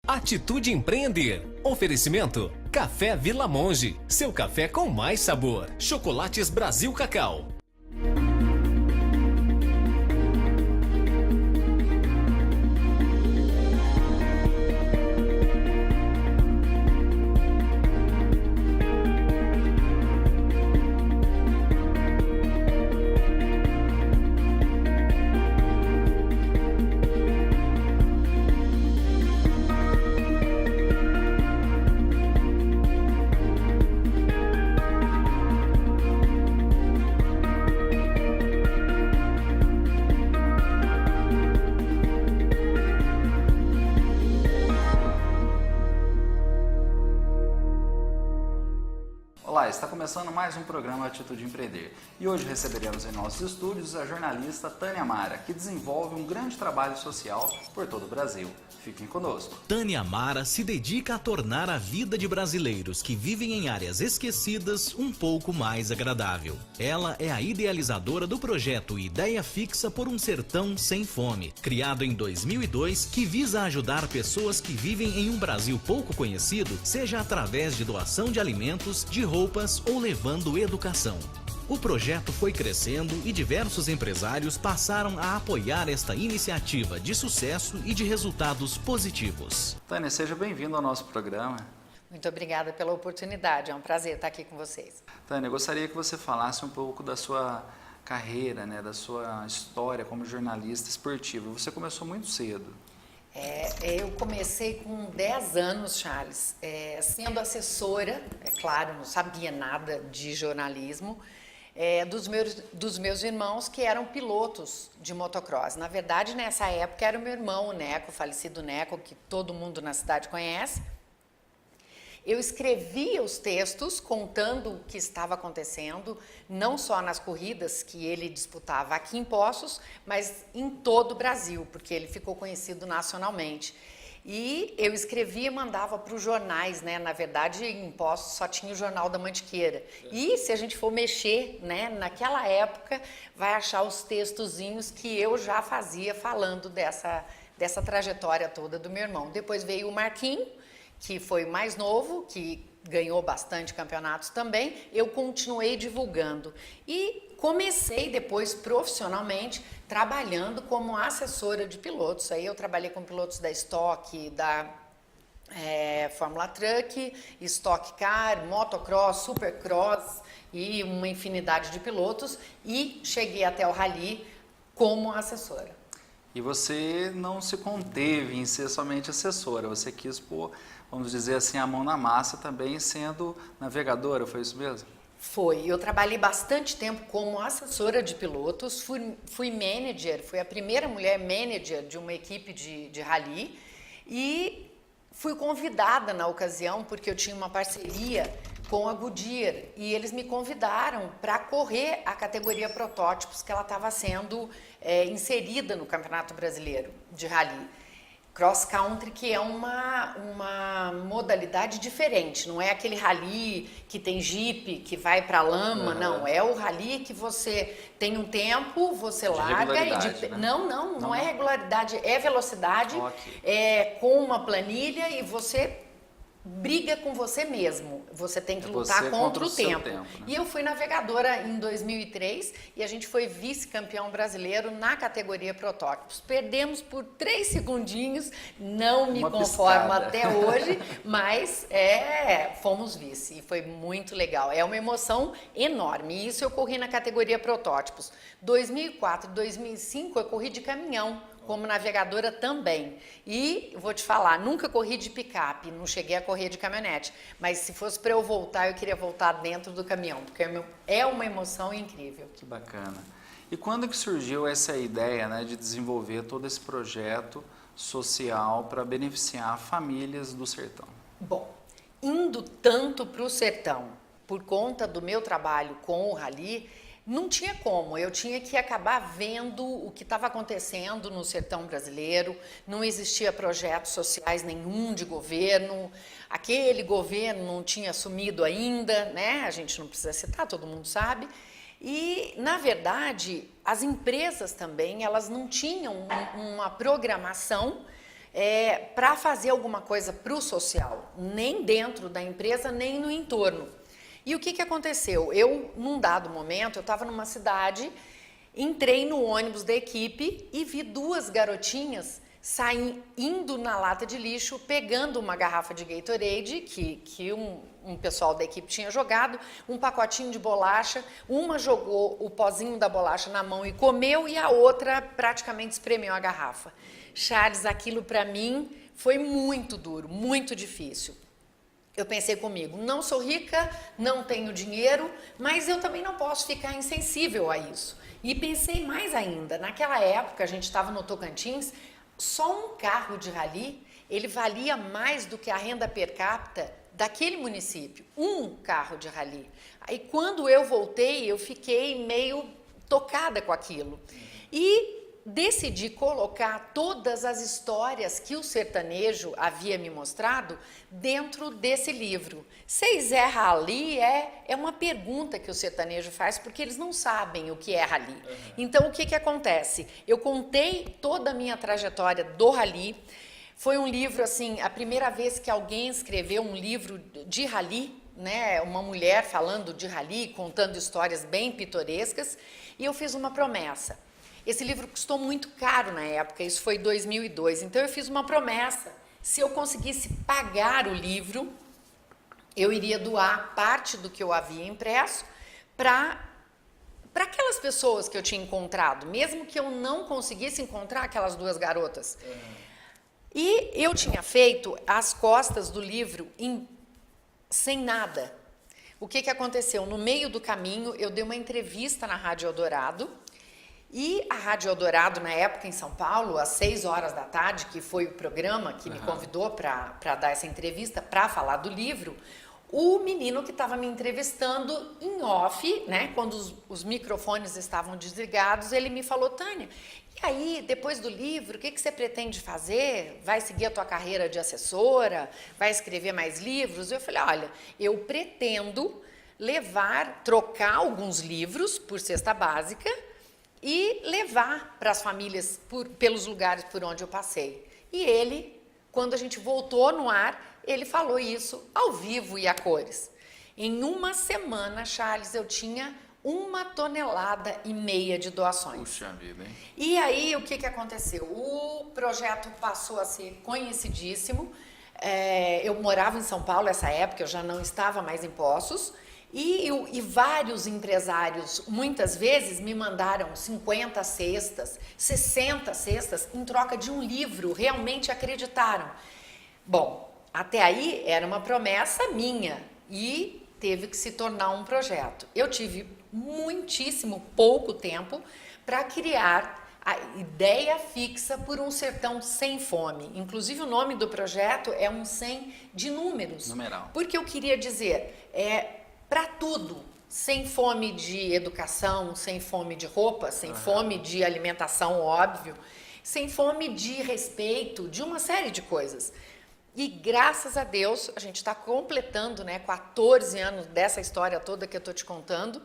Atitude Empreender. Oferecimento: Café Vila Monge. Seu café com mais sabor. Chocolates Brasil Cacau. Olá, está começando mais um programa Atitude Empreender e hoje receberemos em nossos estúdios a jornalista Tânia Mara, que desenvolve um grande trabalho social por todo o Brasil. Fiquem conosco. Tânia Mara se dedica a tornar a vida de brasileiros que vivem em áreas esquecidas um pouco mais agradável. Ela é a idealizadora do projeto Ideia Fixa por um Sertão Sem Fome, criado em 2002, que visa ajudar pessoas que vivem em um Brasil pouco conhecido, seja através de doação de alimentos, de roupas ou levando educação. O projeto foi crescendo e diversos empresários passaram a apoiar esta iniciativa de sucesso e de resultados positivos. Tânia, seja bem-vindo ao nosso programa. Muito obrigada pela oportunidade, é um prazer estar aqui com vocês. Tânia, eu gostaria que você falasse um pouco da sua carreira, da sua história como jornalista esportiva. Você começou muito cedo. Eu comecei com 10 anos, Charles, sendo assessora, é claro, não sabia nada de jornalismo, dos meus irmãos que eram pilotos de motocross. Na verdade, nessa época era o meu irmão, o Neco, o falecido Neco, que todo mundo na cidade conhece. Eu escrevia os textos contando o que estava acontecendo, não só nas corridas que ele disputava aqui em Poços, mas em todo o Brasil, porque ele ficou conhecido nacionalmente. E eu escrevia e mandava para os jornais, Na verdade, em Poços só tinha o Jornal da Mantiqueira. E se a gente for mexer, naquela época, vai achar os textozinhos que eu já fazia falando dessa trajetória toda do meu irmão. Depois veio o Marquinho, que foi o mais novo, que ganhou bastante campeonatos também, eu continuei divulgando. E comecei depois profissionalmente trabalhando como assessora de pilotos. Aí eu trabalhei com pilotos da Stock, da Fórmula Truck, Stock Car, Motocross, Supercross e uma infinidade de pilotos e cheguei até o Rally como assessora. E você não se conteve em ser somente assessora, você quis pôr, vamos dizer assim, a mão na massa também sendo navegadora, foi isso mesmo? Foi, eu trabalhei bastante tempo como assessora de pilotos, fui manager, fui a primeira mulher manager de uma equipe de rally e fui convidada na ocasião porque eu tinha uma parceria com a Goodyear e eles me convidaram para correr a categoria protótipos que ela estava sendo inserida no Campeonato Brasileiro de Rally. Cross Country, que é uma modalidade diferente, não é aquele rally que tem jipe, que vai para lama, não, é o rally que você tem um tempo, você larga e... Não é regularidade, é velocidade, com uma planilha e você briga com você mesmo, você tem que lutar contra o tempo. E eu fui navegadora em 2003 e a gente foi vice-campeão brasileiro na categoria protótipos. Perdemos por 3 segundinhos, não me conformo até hoje, mas fomos vice e foi muito legal. É uma emoção enorme e isso eu corri na categoria protótipos. 2004 e 2005 eu corri de caminhão, como navegadora também. E vou te falar, nunca corri de picape, não cheguei a correr de caminhonete, mas se fosse para eu voltar, eu queria voltar dentro do caminhão, porque é uma emoção incrível. Que bacana. E quando que surgiu essa ideia, de desenvolver todo esse projeto social para beneficiar famílias do sertão? Bom, indo tanto para o sertão, por conta do meu trabalho com o rally, não tinha como, eu tinha que acabar vendo o que estava acontecendo no sertão brasileiro, não existia projetos sociais nenhum de governo, aquele governo não tinha assumido ainda, a gente não precisa citar, todo mundo sabe, e, na verdade, as empresas também, elas não tinham uma programação para fazer alguma coisa para o social, nem dentro da empresa, nem no entorno. E o que aconteceu? Eu, num dado momento, eu estava numa cidade, entrei no ônibus da equipe e vi duas garotinhas indo na lata de lixo, pegando uma garrafa de Gatorade, que um pessoal da equipe tinha jogado, um pacotinho de bolacha, uma jogou o pozinho da bolacha na mão e comeu, e a outra praticamente espremeu a garrafa. Charles, aquilo para mim foi muito duro, muito difícil. Eu pensei comigo, não sou rica, não tenho dinheiro, mas eu também não posso ficar insensível a isso. E pensei mais ainda, naquela época, a gente estava no Tocantins, só um carro de rally, ele valia mais do que a renda per capita daquele município, um carro de rally. Aí quando eu voltei, eu fiquei meio tocada com aquilo. E decidi colocar todas as histórias que o sertanejo havia me mostrado dentro desse livro. Seis é rally? É uma pergunta que o sertanejo faz, porque eles não sabem o que é rally. Então, o que acontece? Eu contei toda a minha trajetória do rally. Foi um livro, assim, a primeira vez que alguém escreveu um livro de rally, né? Uma mulher falando de rally, contando histórias bem pitorescas, e eu fiz uma promessa. Esse livro custou muito caro na época, isso foi em 2002, então eu fiz uma promessa, se eu conseguisse pagar o livro, eu iria doar parte do que eu havia impresso para aquelas pessoas que eu tinha encontrado, mesmo que eu não conseguisse encontrar aquelas duas garotas. E eu tinha feito as costas do livro sem nada. O que aconteceu? No meio do caminho, eu dei uma entrevista na Rádio Eldorado, e a Rádio Eldorado, na época, em São Paulo, às 6 horas da tarde, que foi o programa que me convidou para dar essa entrevista, para falar do livro, o menino que estava me entrevistando em off, né, quando os microfones estavam desligados, ele me falou, Tânia, e aí, depois do livro, o que você pretende fazer? Vai seguir a tua carreira de assessora? Vai escrever mais livros? Eu falei, olha, eu pretendo trocar alguns livros por cesta básica, e levar para as famílias pelos lugares por onde eu passei. E ele, quando a gente voltou no ar, ele falou isso ao vivo e a cores. Em uma semana, Charles, eu tinha 1,5 toneladas de doações. Puxa vida, hein? E aí, o que aconteceu? O projeto passou a ser conhecidíssimo. Eu morava em São Paulo nessa época, eu já não estava mais em Poços. E vários empresários, muitas vezes, me mandaram 50 cestas, 60 cestas, em troca de um livro, realmente acreditaram. Bom, até aí era uma promessa minha e teve que se tornar um projeto. Eu tive muitíssimo pouco tempo para criar a ideia fixa por um sertão sem fome. Inclusive, o nome do projeto é um 100 de números. Numeral. Porque eu queria dizer, para tudo, sem fome de educação, sem fome de roupa, sem fome de alimentação, óbvio, sem fome de respeito, de uma série de coisas. E graças a Deus, a gente está completando, né, 14 anos dessa história toda que eu estou te contando,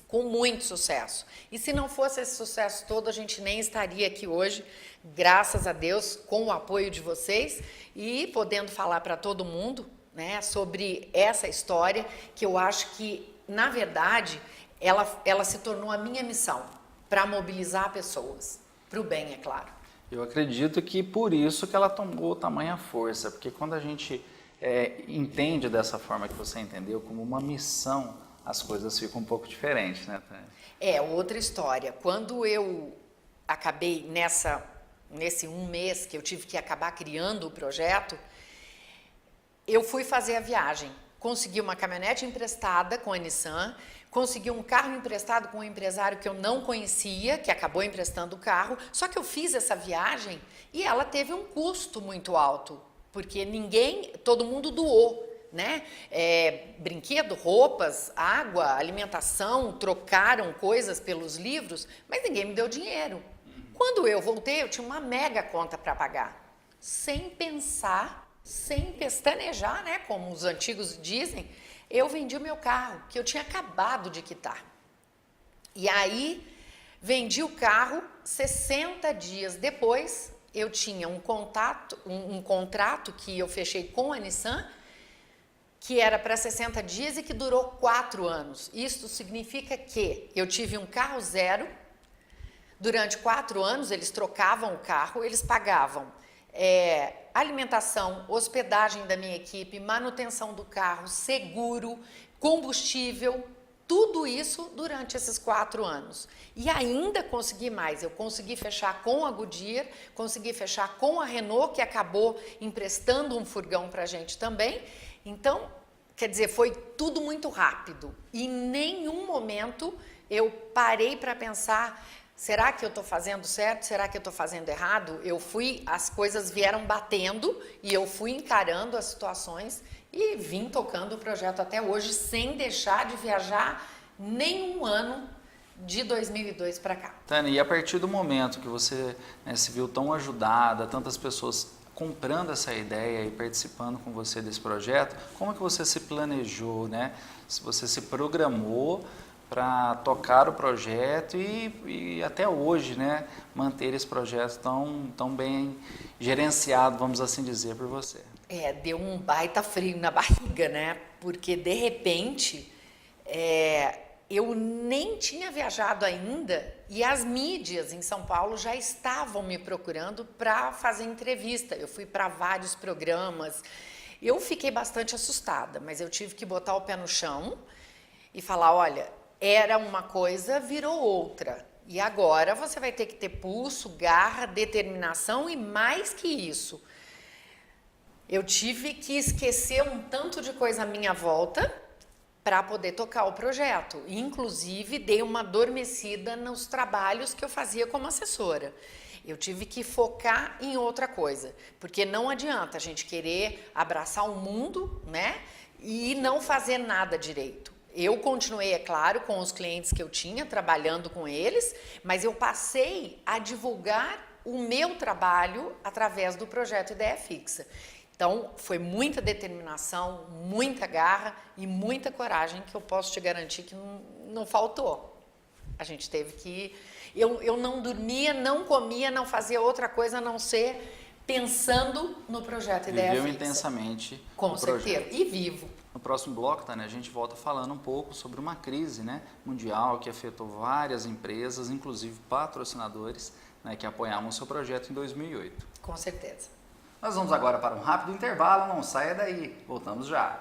com muito sucesso. E se não fosse esse sucesso todo, a gente nem estaria aqui hoje, graças a Deus, com o apoio de vocês e podendo falar para todo mundo, né, sobre essa história, que eu acho que, na verdade, ela se tornou a minha missão, para mobilizar pessoas, para o bem, é claro. Eu acredito que por isso que ela tomou tamanha força, porque quando a gente entende dessa forma que você entendeu, como uma missão, as coisas ficam um pouco diferentes, né, Tânia? Outra história. Quando eu acabei nesse um mês que eu tive que acabar criando o projeto, eu fui fazer a viagem, consegui uma caminhonete emprestada com a Nissan, consegui um carro emprestado com um empresário que eu não conhecia, que acabou emprestando o carro, só que eu fiz essa viagem e ela teve um custo muito alto, porque todo mundo doou, né? Brinquedo, roupas, água, alimentação, trocaram coisas pelos livros, mas ninguém me deu dinheiro. Quando eu voltei, eu tinha uma mega conta para pagar, sem pensar, sem pestanejar, né, como os antigos dizem, eu vendi o meu carro, que eu tinha acabado de quitar. E aí, vendi o carro, 60 dias depois, eu tinha um contrato que eu fechei com a Nissan, que era para 60 dias e que durou 4 anos. Isso significa que eu tive um carro zero, durante 4 anos eles trocavam o carro, eles pagavam alimentação, hospedagem da minha equipe, manutenção do carro, seguro, combustível, tudo isso durante esses 4 anos. E ainda consegui mais, eu consegui fechar com a Goodyear, consegui fechar com a Renault, que acabou emprestando um furgão para a gente também. Então, quer dizer, foi tudo muito rápido. E em nenhum momento eu parei para pensar, será que eu estou fazendo certo? Será que eu estou fazendo errado? As coisas vieram batendo e eu fui encarando as situações e vim tocando o projeto até hoje, sem deixar de viajar nenhum ano de 2002 para cá. Tânia, e a partir do momento que você se viu tão ajudada, tantas pessoas comprando essa ideia e participando com você desse projeto, como é que você se planejou, né? Se você se programou para tocar o projeto e até hoje, né, manter esse projeto tão bem gerenciado, vamos assim dizer, por você? Deu um baita frio na barriga, né? Porque, de repente, eu nem tinha viajado ainda e as mídias em São Paulo já estavam me procurando para fazer entrevista. Eu fui para vários programas. Eu fiquei bastante assustada, mas eu tive que botar o pé no chão e falar, olha, era uma coisa, virou outra. E agora você vai ter que ter pulso, garra, determinação e mais que isso. Eu tive que esquecer um tanto de coisa à minha volta para poder tocar o projeto. Inclusive, dei uma adormecida nos trabalhos que eu fazia como assessora. Eu tive que focar em outra coisa, porque não adianta a gente querer abraçar o mundo, né, e não fazer nada direito. Eu continuei, é claro, com os clientes que eu tinha, trabalhando com eles, mas eu passei a divulgar o meu trabalho através do projeto Ideia Fixa. Então, foi muita determinação, muita garra e muita coragem que eu posso te garantir que não faltou. A gente teve que... Eu não dormia, não comia, não fazia outra coisa a não ser pensando no projeto Ideia Fixa. Viveu intensamente com o certeza, projeto. e vivo. No próximo bloco, Tânia, a gente volta falando um pouco sobre uma crise, né, mundial que afetou várias empresas, inclusive patrocinadores, né, que apoiavam o seu projeto em 2008. Com certeza. Nós vamos agora para um rápido intervalo, não saia daí, voltamos já.